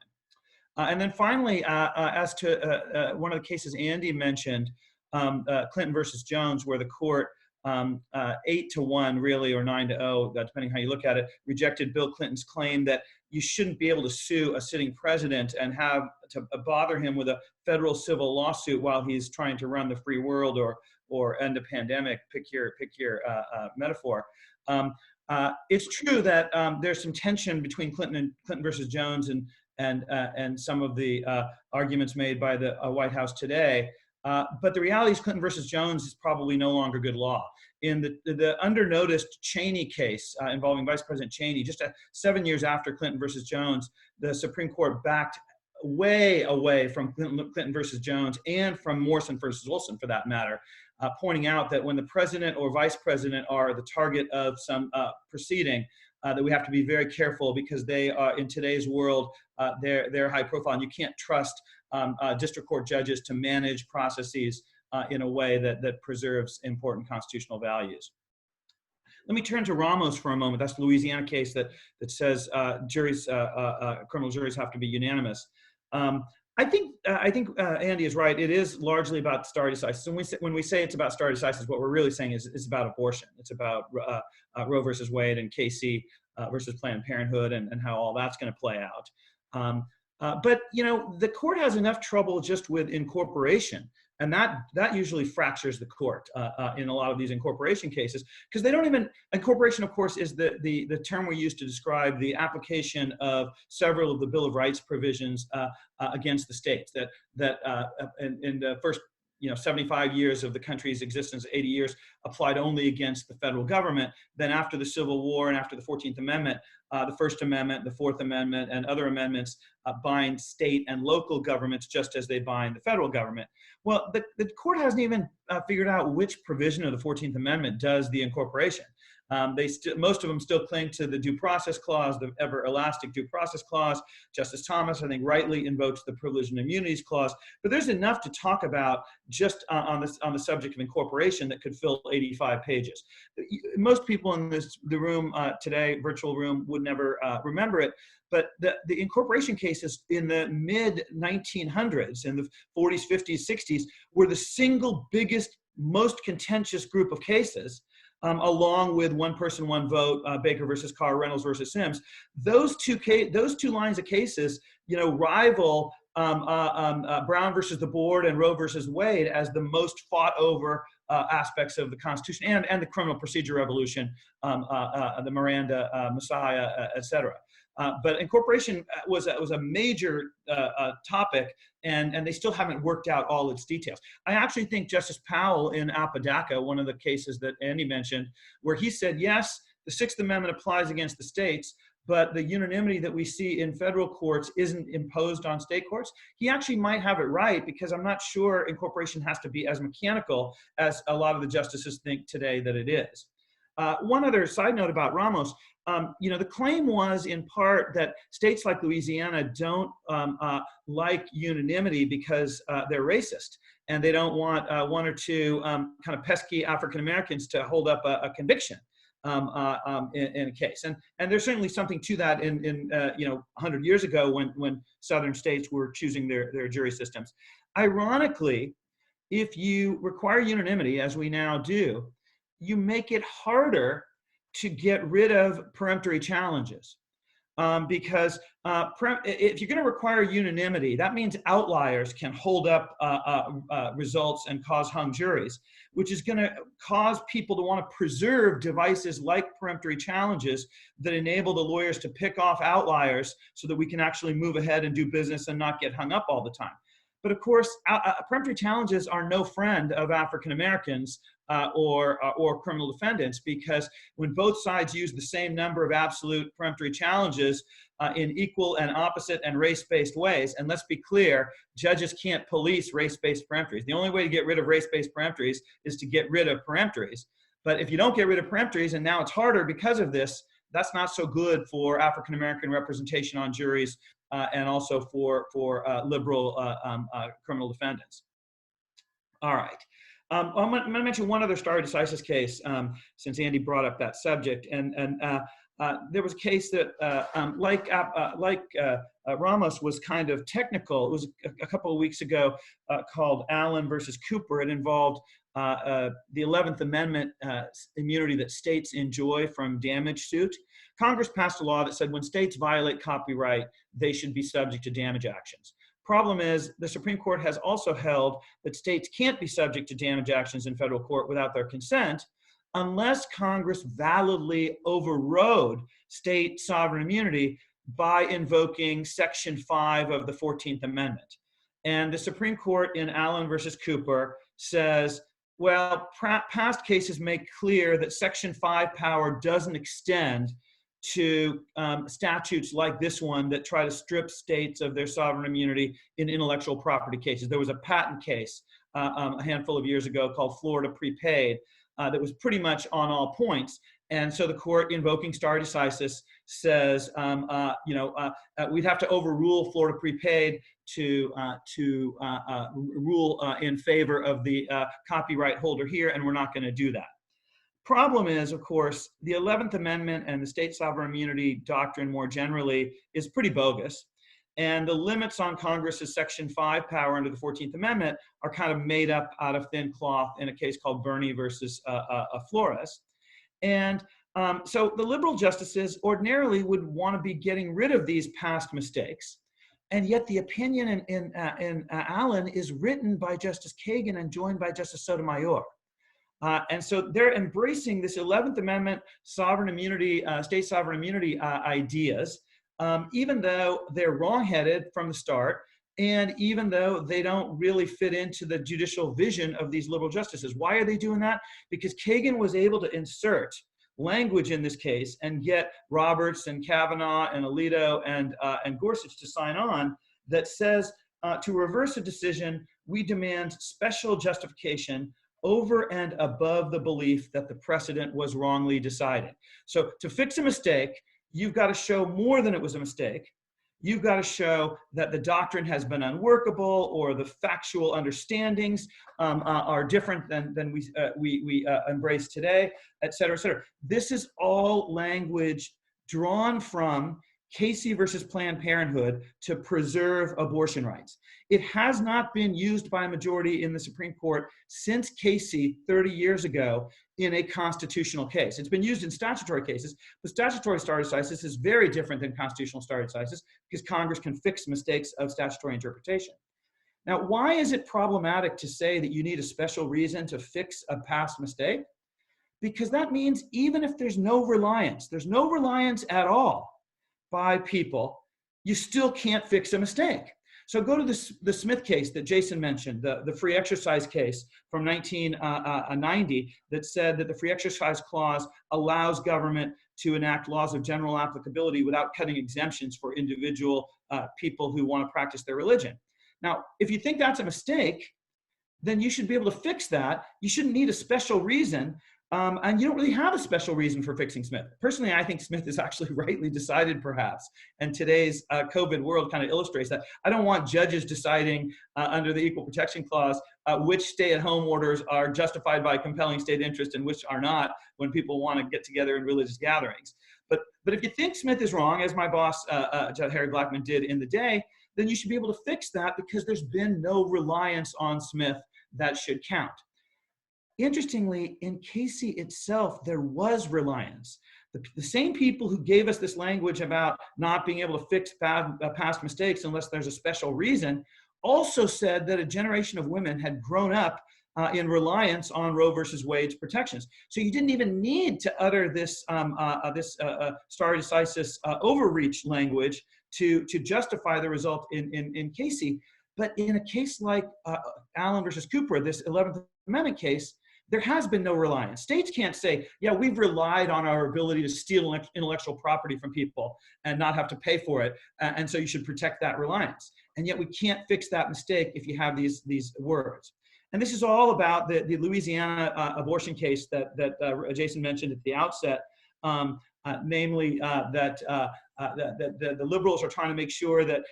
C: And then finally, as to one of the cases Andy mentioned, Clinton versus Jones, where the court 8-1 really, or 9-0, depending how you look at it, rejected Bill Clinton's claim that you shouldn't be able to sue a sitting president and have to bother him with a federal civil lawsuit while he's trying to run the free world or end a pandemic. Pick your metaphor. It's true that there's some tension between Clinton versus Jones and some of the arguments made by the White House today. But the reality is Clinton versus Jones is probably no longer good law. In the under-noticed Cheney case involving Vice President Cheney, just 7 years after Clinton versus Jones, the Supreme Court backed way away from Clinton versus Jones and from Morrison versus Wilson, for that matter, pointing out that when the president or vice president are the target of some proceeding, that we have to be very careful because they are, in today's world, they're high profile, and you can't trust district court judges to manage processes in a way that preserves important constitutional values. Let me turn to Ramos for a moment. That's the Louisiana case that says criminal juries have to be unanimous. I think Andy is right. It is largely about stare decisis. When we say it's about stare decisis, what we're really saying is it's about abortion. It's about Roe versus Wade and Casey versus Planned Parenthood and how all that's going to play out. But the court has enough trouble just with incorporation, and that usually fractures the court in a lot of these incorporation cases, because they don't even, incorporation of course is the term we use to describe the application of several of the Bill of Rights provisions against the states that in the first 75 years of the country's existence, 80 years, applied only against the federal government. Then after the Civil War and after the 14th Amendment, the First Amendment, the Fourth Amendment, and other amendments bind state and local governments just as they bind the federal government. Well, the court hasn't even figured out which provision of the 14th Amendment does the incorporation. Most of them still cling to the Due Process Clause, the ever elastic Due Process Clause. Justice Thomas, I think, rightly invokes the Privilege and Immunities Clause. But there's enough to talk about just on the subject of incorporation that could fill 85 pages. Most people in the room today, virtual room, would never remember it. But the incorporation cases in the mid-1900s, in the 40s, 50s, 60s, were the single biggest, most contentious group of cases. Along with one person, one vote, Baker versus Carr, Reynolds versus Sims. Those two lines of cases, rival Brown versus the Board and Roe versus Wade as the most fought over aspects of the Constitution and the criminal procedure revolution, the Miranda, Messiah, et cetera. But incorporation was a major topic, and they still haven't worked out all its details. I actually think Justice Powell in Apodaca, one of the cases that Andy mentioned, where he said, yes, the Sixth Amendment applies against the states, but the unanimity that we see in federal courts isn't imposed on state courts. He actually might have it right, because I'm not sure incorporation has to be as mechanical as a lot of the justices think today that it is. One other side note about Ramos, the claim was in part that states like Louisiana don't like unanimity because they're racist, and they don't want one or two kind of pesky African Americans to hold up a conviction in a case. And there's certainly something to that in 100 years ago when southern states were choosing their jury systems. Ironically, if you require unanimity, as we now do, you make it harder to get rid of peremptory challenges. Because if you're going to require unanimity, that means outliers can hold up results and cause hung juries, which is going to cause people to want to preserve devices like peremptory challenges that enable the lawyers to pick off outliers so that we can actually move ahead and do business and not get hung up all the time. But of course, peremptory challenges are no friend of African Americans or criminal defendants, because when both sides use the same number of absolute peremptory challenges in equal and opposite and race-based ways, and let's be clear, judges can't police race-based peremptories. The only way to get rid of race-based peremptories is to get rid of peremptories. But if you don't get rid of peremptories, and now it's harder because of this, that's not so good for African American representation on juries and also for liberal criminal defendants. All right. I'm going to mention one other stare decisis case since Andy brought up that subject. And there was a case that, like Ramos, was kind of technical. It was a couple of weeks ago called Allen versus Cooper. It involved the 11th Amendment immunity that states enjoy from damage suit. Congress passed a law that said when states violate copyright, they should be subject to damage actions. Problem is, the Supreme Court has also held that states can't be subject to damage actions in federal court without their consent unless Congress validly overrode state sovereign immunity by invoking Section 5 of the 14th Amendment. And the Supreme Court in Allen versus Cooper says, well, past cases make clear that Section 5 power doesn't extend to statutes like this one that try to strip states of their sovereign immunity in intellectual property cases. There was a patent case a handful of years ago called Florida Prepaid that was pretty much on all points. And so the court, invoking stare decisis, says, we'd have to overrule Florida Prepaid to rule in favor of the copyright holder here, and we're not going to do that. Problem is, of course, the 11th Amendment and the state sovereign immunity doctrine more generally is pretty bogus. And the limits on Congress's Section 5 power under the 14th Amendment are kind of made up out of thin cloth in a case called Burney versus Flores. And so the liberal justices ordinarily would want to be getting rid of these past mistakes. And yet the opinion in Allen is written by Justice Kagan and joined by Justice Sotomayor. And so they're embracing this 11th Amendment sovereign immunity, state sovereign immunity ideas, even though they're wrongheaded from the start, and even though they don't really fit into the judicial vision of these liberal justices. Why are they doing that? Because Kagan was able to insert language in this case and get Roberts and Kavanaugh and Alito and Gorsuch to sign on that says to reverse a decision, we demand special justification over and above the belief that the precedent was wrongly decided. So to fix a mistake, you've got to show more than it was a mistake. You've got to show that the doctrine has been unworkable or the factual understandings are different than we embrace today, et cetera, et cetera. This is all language drawn from Casey versus Planned Parenthood to preserve abortion rights. It has not been used by a majority in the Supreme Court since Casey 30 years ago in a constitutional case. It's been used in statutory cases, but statutory stare decisis is very different than constitutional stare decisis because Congress can fix mistakes of statutory interpretation. Now, why is it problematic to say that you need a special reason to fix a past mistake? Because that means even if there's no reliance at all by people, you still can't fix a mistake. So go to the Smith case that Jason mentioned, the free exercise case from 1990 that said that the free exercise clause allows government to enact laws of general applicability without cutting exemptions for individual people who want to practice their religion. Now, if you think that's a mistake, then you should be able to fix that. You shouldn't need a special reason. And you don't really have a special reason for fixing Smith. Personally, I think Smith is actually rightly decided, perhaps. And today's COVID world kind of illustrates that. I don't want judges deciding under the Equal Protection Clause which stay-at-home orders are justified by compelling state interest and which are not when people want to get together in religious gatherings. But if you think Smith is wrong, as my boss, Judge Harry Blackman, did in the day, then you should be able to fix that because there's been no reliance on Smith that should count. Interestingly, in Casey itself, there was reliance. The same people who gave us this language about not being able to fix past mistakes unless there's a special reason also said that a generation of women had grown up in reliance on Roe versus Wade's protections. So you didn't even need to utter this stare decisis overreach language to justify the result in Casey. But in a case like Allen versus Cooper, this 11th Amendment case, there has been no reliance. States can't say, yeah, we've relied on our ability to steal intellectual property from people and not have to pay for it, and so you should protect that reliance. And yet we can't fix that mistake if you have these words. And this is all about the Louisiana abortion case that Jason mentioned at the outset, namely that the liberals are trying to make sure that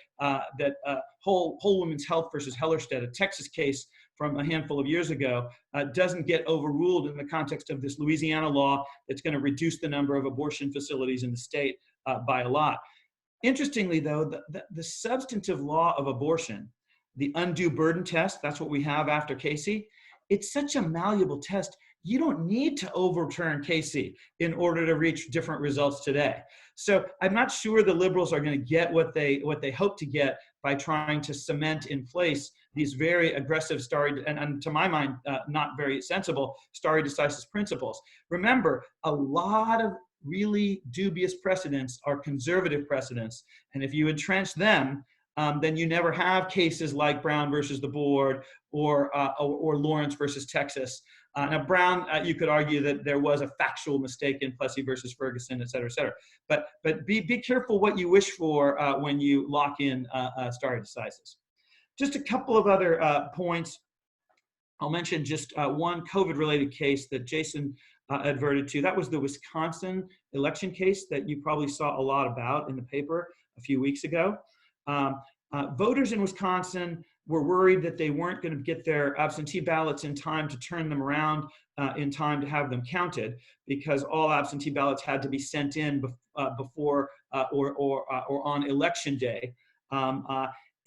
C: Whole Women's Health versus Hellerstedt, a Texas case from a handful of years ago, doesn't get overruled in the context of this Louisiana law that's going to reduce the number of abortion facilities in the state by a lot. Interestingly, though, the substantive law of abortion, the undue burden test, that's what we have after Casey, it's such a malleable test. You don't need to overturn Casey in order to reach different results today. So I'm not sure the liberals are going to get what they hope to get by trying to cement in place these very aggressive and to my mind, not very sensible stare decisis principles. Remember, a lot of really dubious precedents are conservative precedents. And if you entrench them, then you never have cases like Brown versus the board or Lawrence versus Texas. Now, Brown, you could argue that there was a factual mistake in Plessy versus Ferguson, et cetera, et cetera. But be careful what you wish for when you lock in stare decisis. Just a couple of other points. I'll mention just one COVID-related case that Jason adverted to. That was the Wisconsin election case that you probably saw a lot about in the paper a few weeks ago. Voters in Wisconsin were worried that they weren't going to get their absentee ballots in time to turn them around in time to have them counted, because all absentee ballots had to be sent in before or on election day.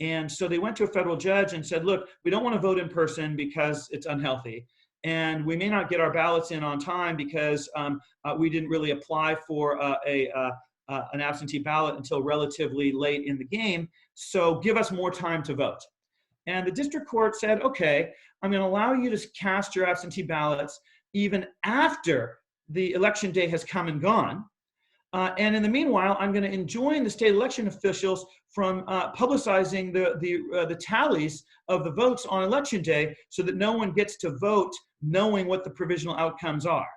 C: And so they went to a federal judge and said, look, we don't want to vote in person because it's unhealthy. And we may not get our ballots in on time because we didn't really apply for an absentee ballot until relatively late in the game. So give us more time to vote. And the district court said, okay, I'm going to allow you to cast your absentee ballots even after the election day has come and gone. And in the meanwhile, I'm going to enjoin the state election officials from publicizing the tallies of the votes on election day so that no one gets to vote knowing what the provisional outcomes are.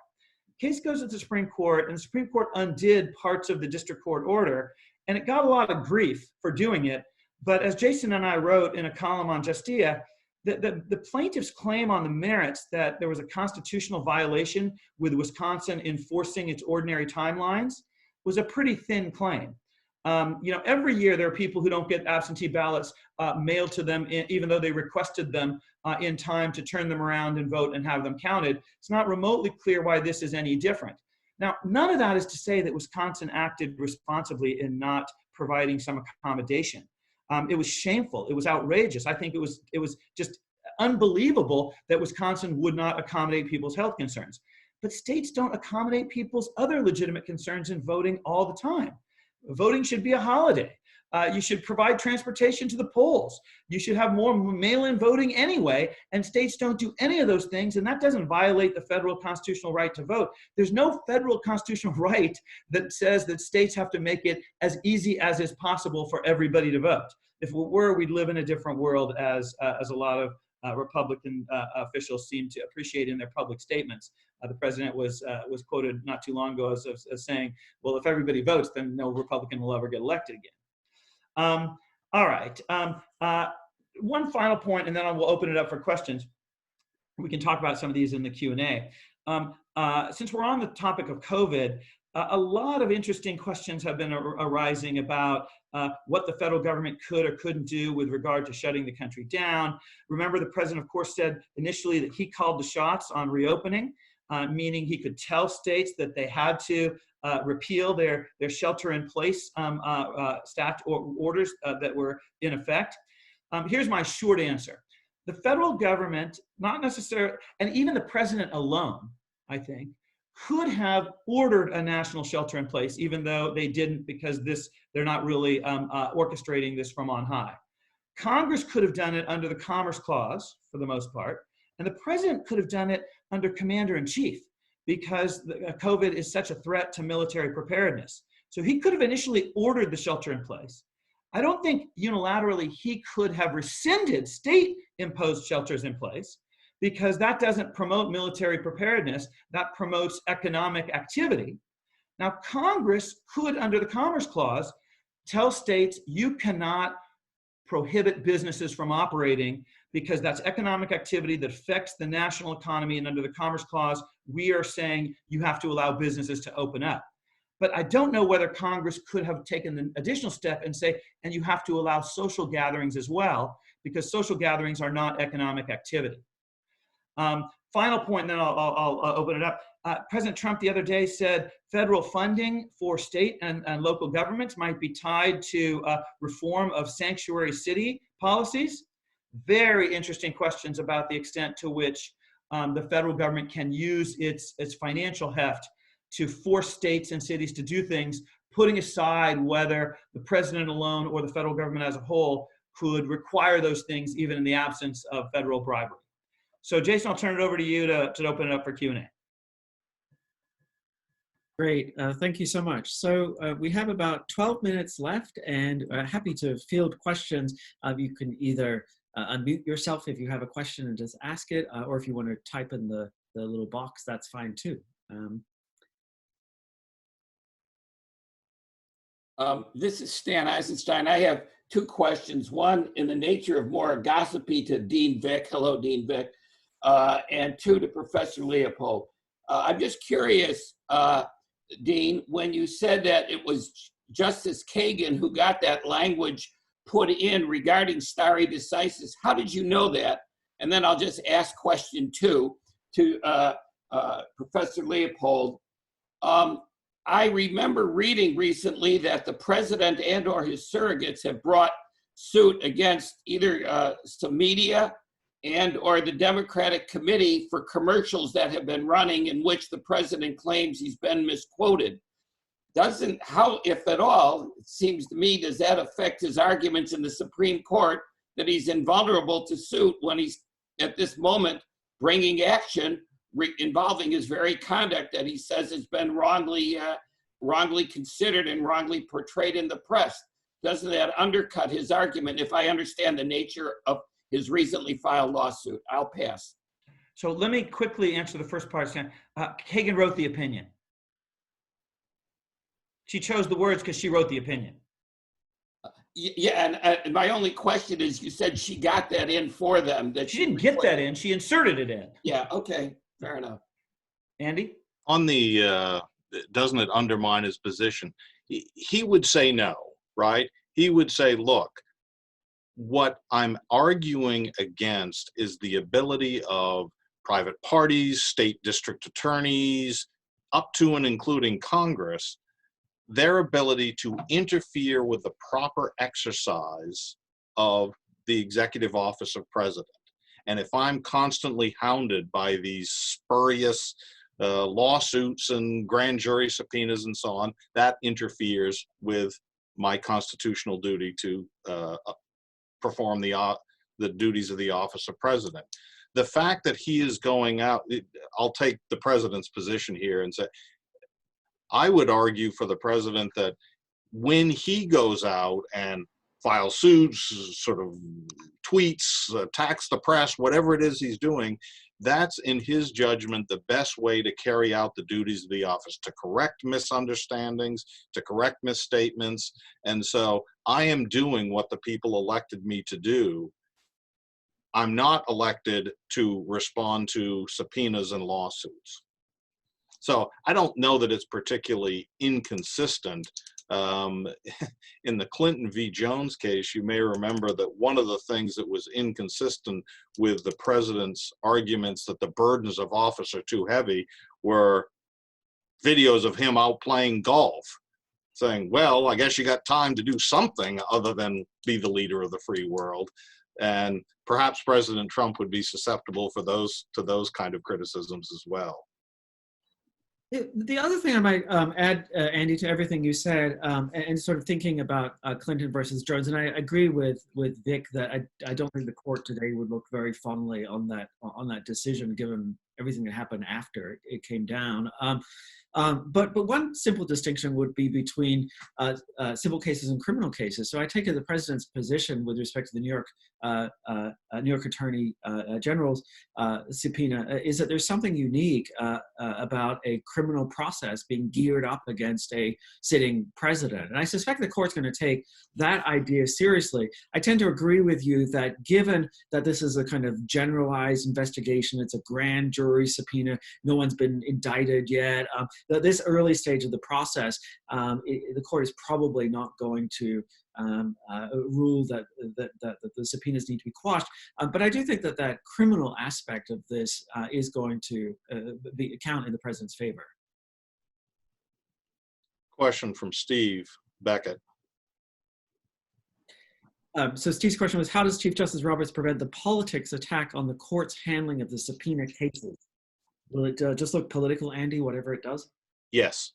C: Case goes to the Supreme Court, and the Supreme Court undid parts of the district court order, and it got a lot of grief for doing it. But as Jason and I wrote in a column on Justia, the plaintiff's claim on the merits that there was a constitutional violation with Wisconsin enforcing its ordinary timelines was a pretty thin claim. Every year there are people who don't get absentee ballots mailed to them, even though they requested them in time to turn them around and vote and have them counted. It's not remotely clear why this is any different. Now, none of that is to say that Wisconsin acted responsibly in not providing some accommodation. It was shameful. It was outrageous. I think it was just unbelievable that Wisconsin would not accommodate people's health concerns. But states don't accommodate people's other legitimate concerns in voting all the time. Voting should be a holiday. You should provide transportation to the polls. You should have more mail-in voting anyway, and states don't do any of those things, and that doesn't violate the federal constitutional right to vote. There's no federal constitutional right that says that states have to make it as easy as is possible for everybody to vote. If it were, we'd live in a different world, as a lot of Republican officials seem to appreciate in their public statements. The president was quoted not too long ago as saying, well, if everybody votes, then no Republican will ever get elected again. All right. One final point, and then I will open it up for questions. We can talk about some of these in the Q&A. Since we're on the topic of COVID, a lot of interesting questions have been arising about what the federal government could or couldn't do with regard to shutting the country down. Remember, the president, of course, said initially that he called the shots on reopening, meaning he could tell states that they had to repeal their shelter-in-place orders that were in effect. Here's my short answer. The federal government, not necessarily, and even the president alone, I think, could have ordered a national shelter-in-place, even though they didn't, because they're not really orchestrating this from on high. Congress could have done it under the Commerce Clause, for the most part, and the president could have done it under Commander-in-Chief, because COVID is such a threat to military preparedness. So he could have initially ordered the shelter-in-place. I don't think unilaterally he could have rescinded state-imposed shelters-in-place, because that doesn't promote military preparedness, that promotes economic activity. Now, Congress could, under the Commerce Clause, tell states you cannot prohibit businesses from operating because that's economic activity that affects the national economy, and under the Commerce Clause, we are saying you have to allow businesses to open up. But I don't know whether Congress could have taken an additional step and say, and you have to allow social gatherings as well, because social gatherings are not economic activity. Final point, and then I'll open it up. President Trump the other day said federal funding for state and local governments might be tied to reform of sanctuary city policies. Very interesting questions about the extent to which the federal government can use its financial heft to force states and cities to do things, putting aside whether the president alone or the federal government as a whole could require those things even in the absence of federal bribery. So Jason, I'll turn it over to you to open it up for Q&A.
A: Great, thank you so much. So we have about 12 minutes left, and happy to field questions. You can either unmute yourself if you have a question and just ask it, or if you want to type in the little box, that's fine too.
D: This is Stan Eisenstein. I have two questions. One in the nature of more gossipy to Dean Vick. Hello, Dean Vick. And two to Professor Leopold. I'm just curious, Dean, when you said that it was Justice Kagan who got that language put in regarding stare decisis, how did you know that? And then I'll just ask question two to Professor Leopold. I remember reading recently that the president and or his surrogates have brought suit against either some media and or the Democratic Committee for commercials that have been running in which the president claims he's been misquoted. How, if at all, it seems to me, does that affect his arguments in the Supreme Court that he's invulnerable to suit when he's at this moment bringing action involving his very conduct that he says has been wrongly considered and wrongly portrayed in the press? Doesn't that undercut his argument if I understand the nature of his recently filed lawsuit? I'll pass.
C: So let me quickly answer the first part. Kagan wrote the opinion. She chose the words because she wrote the opinion.
D: Yeah, and my only question is, you said she got that in for them. That
C: She didn't get that in. She inserted it in.
D: Yeah, okay, fair enough.
C: Andy?
B: On the, doesn't it undermine his position? He would say no, right? He would say, look, what I'm arguing against is the ability of private parties, state district attorneys, up to and including Congress, their ability to interfere with the proper exercise of the executive office of president. And if I'm constantly hounded by these spurious lawsuits and grand jury subpoenas and so on, that interferes with my constitutional duty to perform the duties of the office of president. The fact that he is going out, I'll take the president's position here and say, I would argue for the president that when he goes out and files suits, sort of tweets, attacks the press, whatever it is he's doing, that's in his judgment the best way to carry out the duties of the office, to correct misunderstandings, to correct misstatements. And so I am doing what the people elected me to do. I'm not elected to respond to subpoenas and lawsuits. So I don't know that it's particularly inconsistent. In the Clinton v. Jones case, you may remember that one of the things that was inconsistent with the president's arguments that the burdens of office are too heavy were videos of him out playing golf, saying, well, I guess you got time to do something other than be the leader of the free world. And perhaps President Trump would be susceptible to those kind of criticisms as well.
A: The other thing I might add, Andy, to everything you said, and sort of thinking about Clinton versus Jones, and I agree with Vic that I don't think the court today would look very fondly on that decision, given everything that happened after it came down. But one simple distinction would be between civil cases and criminal cases. So I take it the president's position with respect to the New York Attorney General's subpoena is that there's something unique about a criminal process being geared up against a sitting president. And I suspect the court's going to take that idea seriously. I tend to agree with you that given that this is a kind of generalized investigation, it's a grand jury subpoena, no one's been indicted yet, that this early stage of the process, the court is probably not going to rule that the subpoenas need to be quashed. But I do think that criminal aspect of this is going to count in the president's favor.
B: Question from Steve Beckett.
A: So Steve's question was, how does Chief Justice Roberts prevent the politics attack on the court's handling of the subpoena cases? Will it just look political, Andy, whatever it does?
B: Yes.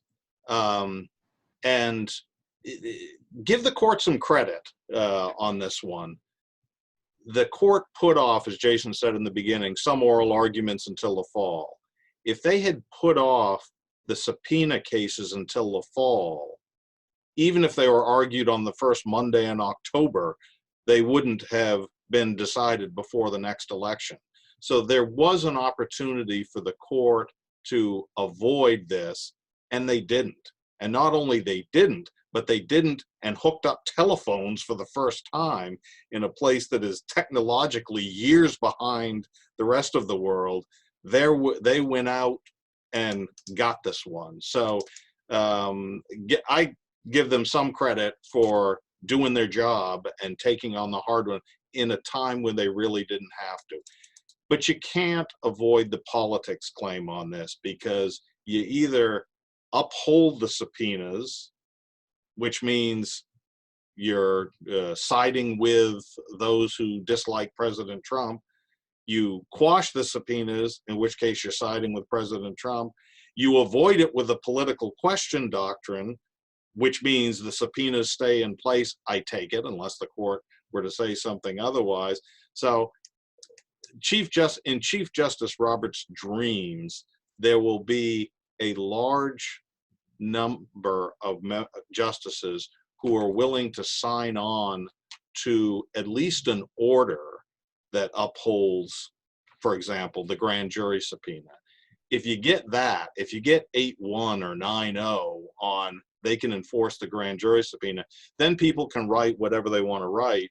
B: And give the court some credit on this one. The court put off, as Jason said in the beginning, some oral arguments until the fall. If they had put off the subpoena cases until the fall, even if they were argued on the first Monday in October, they wouldn't have been decided before the next election. So there was an opportunity for the court to avoid this, and they didn't. And not only they didn't, but they didn't and hooked up telephones for the first time in a place that is technologically years behind the rest of the world. They went out and got this one. So I give them some credit for doing their job and taking on the hard one in a time when they really didn't have to. But you can't avoid the politics claim on this, because you either uphold the subpoenas, which means you're siding with those who dislike President Trump. You quash the subpoenas, in which case you're siding with President Trump. You avoid it with the political question doctrine, which means the subpoenas stay in place, I take it, unless the court were to say something otherwise. So in Chief Justice Roberts' dreams, there will be a large number of justices who are willing to sign on to at least an order that upholds for example, the grand jury subpoena. If you get that, if you get 8-1 or 9-0 on they can enforce the grand jury subpoena, then people can write whatever they want to write,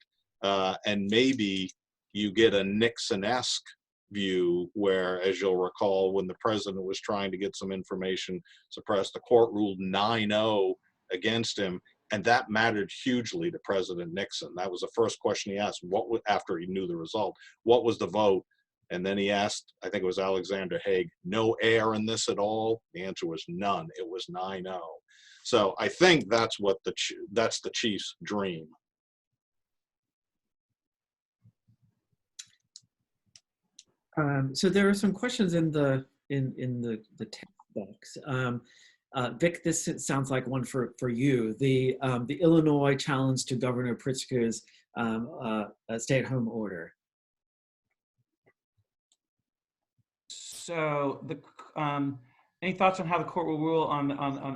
B: and maybe you get a Nixon-esque view where, as you'll recall, when the president was trying to get some information suppressed, the court ruled 9-0 against him, and that mattered hugely to President Nixon. That was the first question he asked, after he knew the result, what was the vote? And then he asked, I think it was Alexander Haig, no error in this at all? The answer was none. It was 9-0. So I think that's what that's the chief's dream.
A: So there are some questions in the text box. Vic, this sounds like one for you. The Illinois challenge to Governor Pritzker's stay-at-home order.
C: So any thoughts on how the court will rule on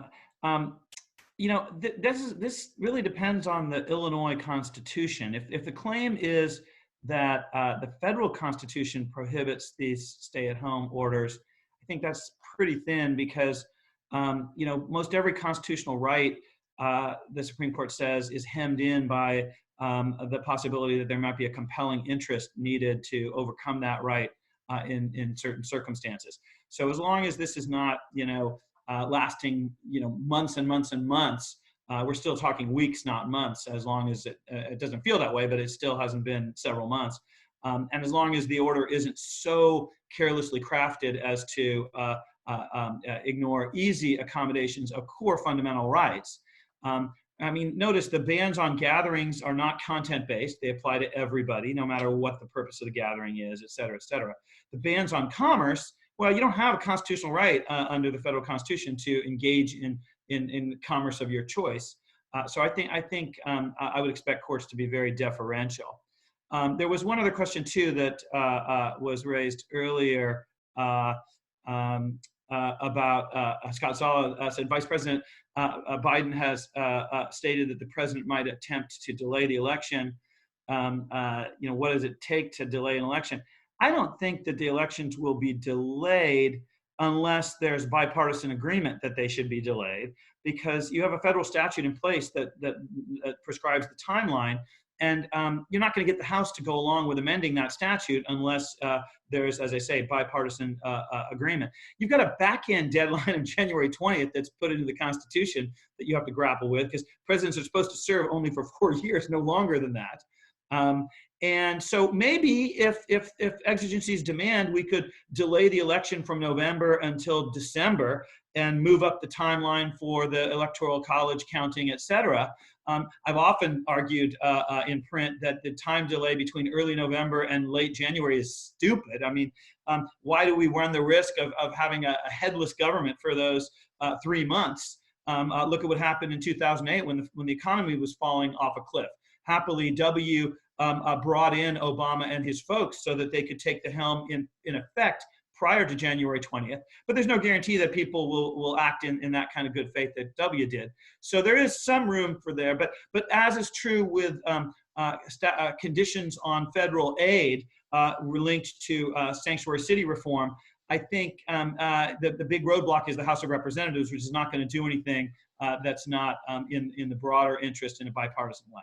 C: you know, this really depends on the Illinois Constitution. If the claim is that the federal Constitution prohibits these stay-at-home orders, I think that's pretty thin because you know, most every constitutional right, the Supreme Court says, is hemmed in by the possibility that there might be a compelling interest needed to overcome that right in certain circumstances. So as long as this is not, you know, lasting, you know, months and months and months, we're still talking weeks, not months, as long as it doesn't feel that way, but it still hasn't been several months. And as long as the order isn't so carelessly crafted as to ignore easy accommodations of core fundamental rights. I mean, notice the bans on gatherings are not content-based. They apply to everybody, no matter what the purpose of the gathering is, et cetera, et cetera. The bans on commerce, well, you don't have a constitutional right under the federal Constitution to engage in commerce of your choice. So I think I would expect courts to be very deferential. There was one other question too that was raised earlier about Scott Zala said Vice President Biden has stated that the president might attempt to delay the election. You know, what does it take to delay an election? I don't think that the elections will be delayed unless there's bipartisan agreement that they should be delayed, because you have a federal statute in place that prescribes the timeline. And you're not going to get the House to go along with amending that statute unless there's, as I say, bipartisan agreement. You've got a back-end deadline of January 20th that's put into the Constitution that you have to grapple with, because presidents are supposed to serve only for 4 years, no longer than that. And so maybe if exigencies demand, we could delay the election from November until December and move up the timeline for the Electoral College counting, et cetera. I've often argued in print that the time delay between early November and late January is stupid. I mean, why do we run the risk of having a headless government for those 3 months? Look at what happened in 2008 when the economy was falling off a cliff. Happily, W brought in Obama and his folks so that they could take the helm in effect prior to January 20th. But there's no guarantee that people will act in that kind of good faith that W did. So there is some room for there. But as is true with conditions on federal aid linked to sanctuary city reform, I think the big roadblock is the House of Representatives, which is not going to do anything that's not in the broader interest in a bipartisan way.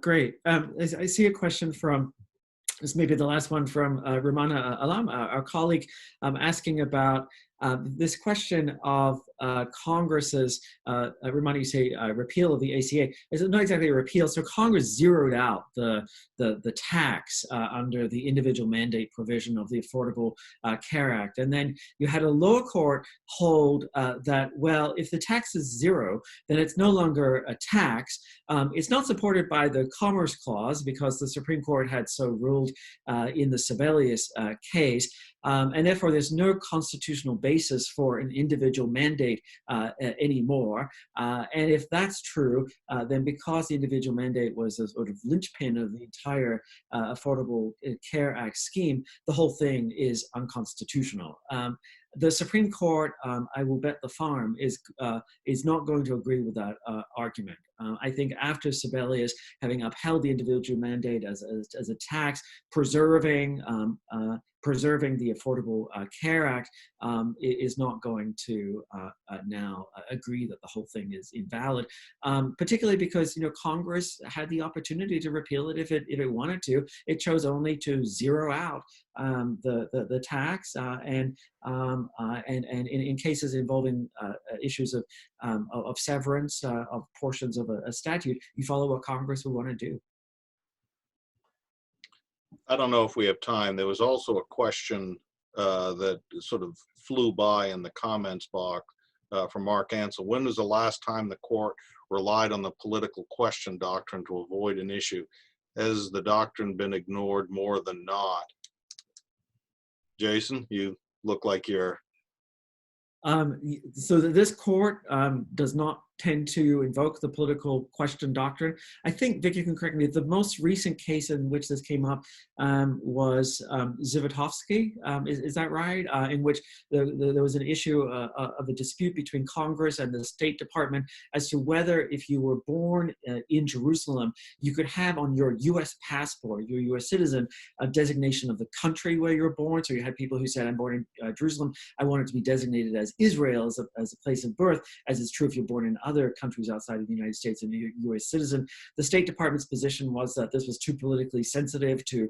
A: Great. I see a question from, this may be the last one, from Ramana Alam, our colleague, asking about this question of Congress's, Ramana, you say repeal of the ACA. It's not exactly a repeal. So Congress zeroed out the tax under the individual mandate provision of the Affordable Care Act. And then you had a lower court hold that, well, if the tax is zero, then it's no longer a tax. It's not supported by the Commerce Clause because the Supreme Court had so ruled in the Sebelius case. And therefore, there's no constitutional basis for an individual mandate anymore. And if that's true, then because the individual mandate was a sort of linchpin of the entire Affordable Care Act scheme, the whole thing is unconstitutional. The Supreme Court, I will bet the farm, is not going to agree with that argument. I think after Sibelius, having upheld the individual mandate as a tax, preserving the Affordable Care Act, is not going to now agree that the whole thing is invalid, particularly because Congress had the opportunity to repeal it if it wanted to. It chose only to zero out the tax, and in cases involving issues of severance of portions of a statute, you follow what Congress would want to do.
B: I don't know if we have time. There was also a question that sort of flew by in the comments box from Mark Ansel. When was the last time the court relied on the political question doctrine to avoid an issue? Has the doctrine been ignored more than not? Jason, you look like you're...
A: So this court does not tend to invoke the political question doctrine. I think, Vic, you can correct me, the most recent case in which this came up was Zivotofsky, is that right? In which there was an issue of a dispute between Congress and the State Department as to whether, if you were born in Jerusalem, you could have on your US passport, your US citizen, a designation of the country where you're born. So you had people who said, I'm born in Jerusalem, I want it to be designated as Israel as a place of birth, as is true if you're born in other countries outside of the United States and you're a US citizen. The State Department's position was that this was too politically sensitive to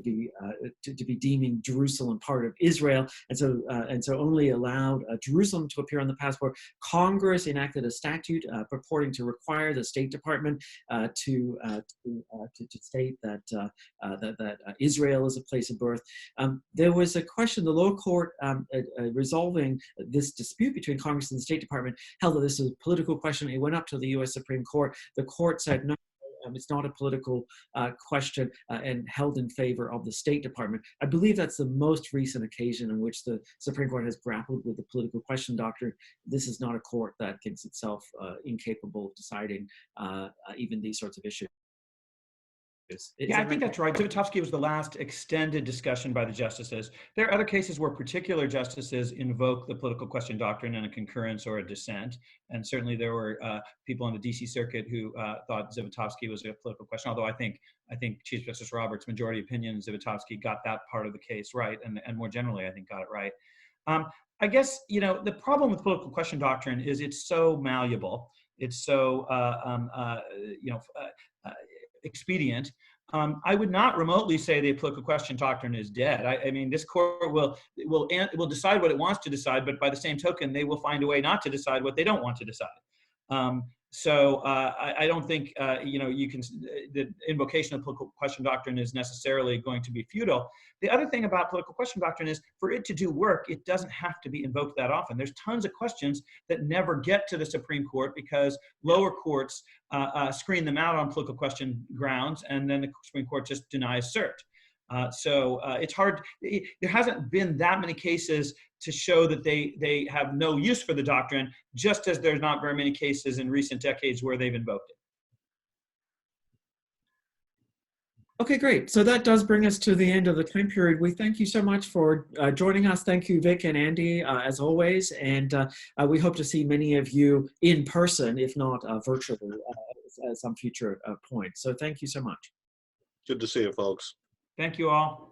A: be deeming Jerusalem part of Israel, and so only allowed Jerusalem to appear on the passport. Congress enacted a statute purporting to require the State Department to state that Israel is a place of birth. There was a question, the lower court resolving this dispute between Congress and the State Department held that this was a political question. It went up to the US Supreme Court. The court said, no, it's not a political question, and held in favor of the State Department. I believe that's the most recent occasion in which the Supreme Court has grappled with the political question doctrine. This is not a court that thinks itself incapable of deciding even these sorts of issues.
C: Yeah, I think that's right. Zivotofsky was the last extended discussion by the justices. There are other cases where particular justices invoke the political question doctrine in a concurrence or a dissent. And certainly there were people on the DC circuit who thought Zivotofsky was a political question, although I think Chief Justice Roberts' majority opinion, Zivotofsky got that part of the case right, and more generally, I think got it right. I guess, the problem with political question doctrine is it's so malleable. It's so, expedient. I would not remotely say the political question doctrine is dead. I mean, this court will decide what it wants to decide, but by the same token, they will find a way not to decide what they don't want to decide. So I don't think the invocation of political question doctrine is necessarily going to be futile. The other thing about political question doctrine is, for it to do work, it doesn't have to be invoked that often. There's tons of questions that never get to the Supreme Court because lower courts screen them out on political question grounds, and then the Supreme Court just denies cert. So it's hard. There hasn't been that many cases to show that they have no use for the doctrine, just as there's not very many cases in recent decades where they've invoked it.
A: Okay, great. So that does bring us to the end of the time period. We thank you so much for joining us. Thank you, Vic and Andy, as always. And we hope to see many of you in person, if not virtually, at some future point. So thank you so much.
B: Good to see you, folks.
C: Thank you all.